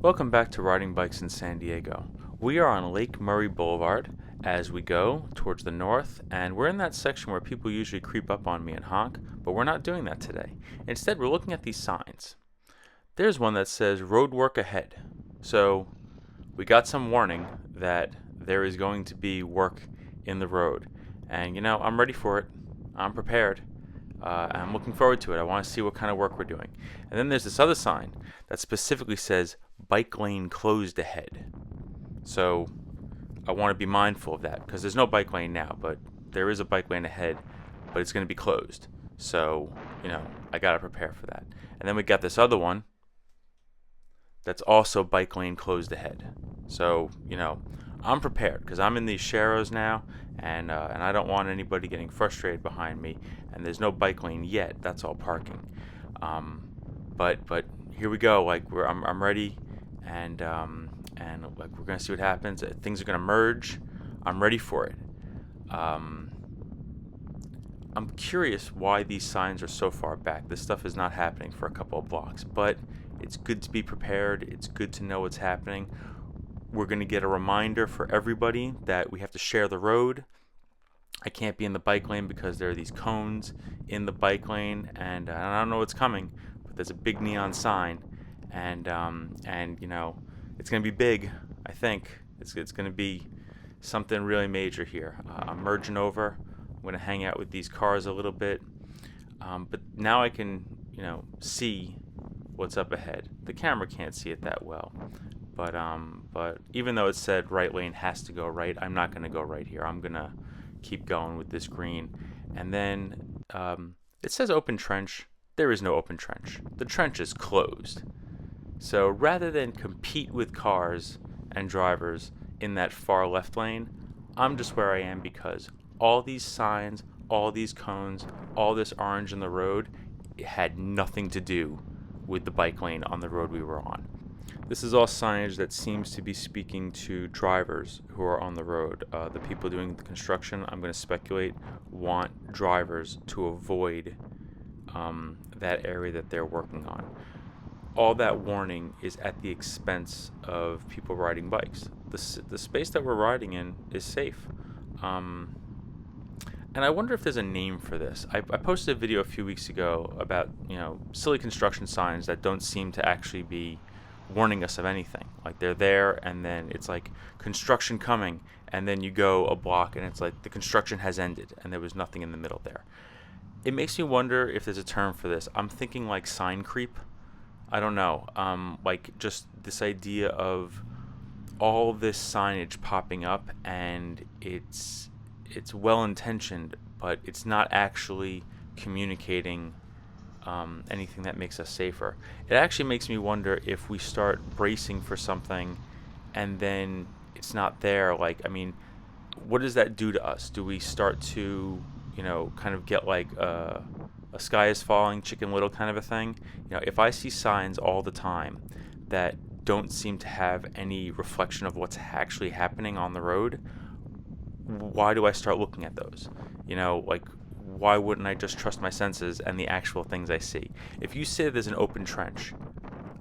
Welcome back to Riding Bikes in San Diego. We are on Lake Murray Blvd as we go towards the north, and we're in that section where people usually creep up on me and honk, but we're not doing that today. Instead, we're looking at these signs. There's one that says road work ahead. So we got some warning that there is going to be work in the road. And I'm ready for it. I'm prepared. I'm looking forward to it. I want to see what kind of work we're doing. And then there's this other sign that specifically says bike lane closed ahead. So I want to be mindful of that because there's no bike lane now, but there is a bike lane ahead, but it's going to be closed. So, I got to prepare for that. And then we got this other one that's also bike lane closed ahead. So, I'm prepared because I'm in these sharrows now, and I don't want anybody getting frustrated behind me. And there's no bike lane yet. That's all parking. But here we go. I'm ready, and we're gonna see what happens. Things are gonna merge. I'm ready for it. I'm curious why these signs are so far back. This stuff is not happening for a couple of blocks, but it's good to be prepared. It's good to know what's happening. We're going to get a reminder for everybody that we have to share the road. I can't be in the bike lane because there are these cones in the bike lane, and I don't know what's coming, but there's a big neon sign, and it's going to be big. I think it's going to be something really major here. I'm merging over. I'm going to hang out with these cars a little bit, but now I can see what's up ahead. The camera can't see it that well. But even though it said right lane has to go right, I'm not going to go right here. I'm going to keep going with this green. And then it says open trench. There is no open trench. The trench is closed. So rather than compete with cars and drivers in that far left lane, I'm just where I am because all these signs, all these cones, all this orange in the road, it had nothing to do with the bike lane on the road we were on. This is all signage that seems to be speaking to drivers who are on the road. The people doing the construction, I'm going to speculate, want drivers to avoid that area that they're working on. All that warning is at the expense of people riding bikes. The space that we're riding in is safe. And I wonder if there's a name for this. I posted a video a few weeks ago about, silly construction signs that don't seem to actually be warning us of anything. Like they're there and then it's like construction coming, and then you go a block and it's like the construction has ended and there was nothing in the middle there. It makes me wonder if there's a term for this. I'm thinking like sign creep. I don't know. Like just this idea of all this signage popping up and it's well intentioned, but it's not actually communicating anything that makes us safer. It actually makes me wonder if we start bracing for something and then it's not there. What does that do to us? Do we start to, kind of get like a sky is falling, Chicken Little kind of a thing? If I see signs all the time that don't seem to have any reflection of what's actually happening on the road, why do I start looking at those? Why wouldn't I just trust my senses and the actual things I see? If you say there's an open trench,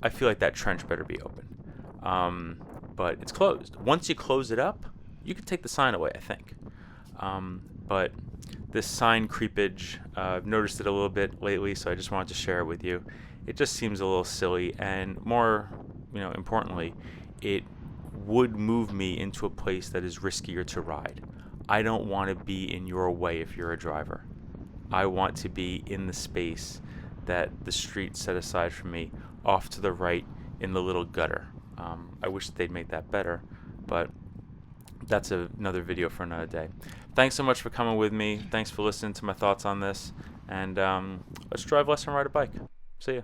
I feel like that trench better be open. But it's closed. Once you close it up, you can take the sign away, I think. But this sign creepage, I've noticed it a little bit lately, so I just wanted to share it with you. It just seems a little silly, and more, importantly, it would move me into a place that is riskier to ride. I don't want to be in your way if you're a driver. I want to be in the space that the street set aside for me, off to the right in the little gutter. I wish they'd make that better, but that's another video for another day. Thanks so much for coming with me. Thanks for listening to my thoughts on this, and let's drive less and ride a bike. See ya.